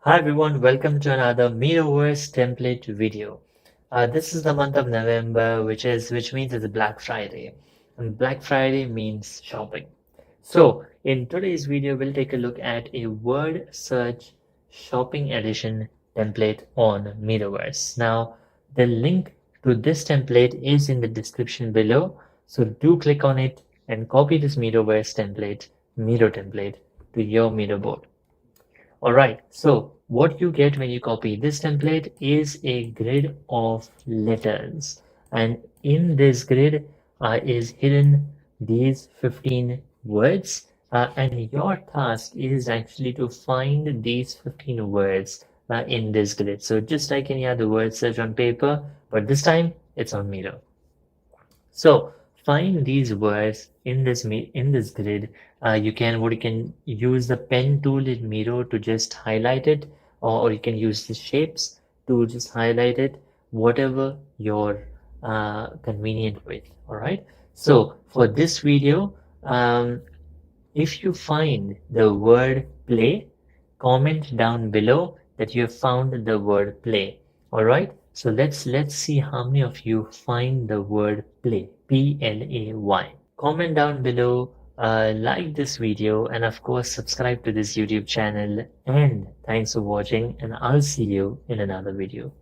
Hi everyone, welcome to another Miroverse template video. This is the month of November, which means it's Black Friday, and Black Friday means shopping. So in today's video, we'll take a look at a word search shopping edition template on Miroverse. Now, the link to this template is in the description below, so do click on it and copy this Miroverse template, Miro template, to your Miro board. All right, so what you get when you copy this template is a grid of letters, and in this grid is hidden these 15 words, and your task is actually to find these 15 words in this grid. So just like any other word search on paper, but this time it's on Miro. So find these words in this grid. You can use the pen tool in Miro to just highlight it, or you can use the shapes to just highlight it, whatever you're convenient with. All right. So for this video, if you find the word play, comment down below that you have found the word play. All right. So let's see how many of you find the word play, Play. Comment down below, like this video, and of course subscribe to this YouTube channel. And thanks for watching, and I'll see you in another video.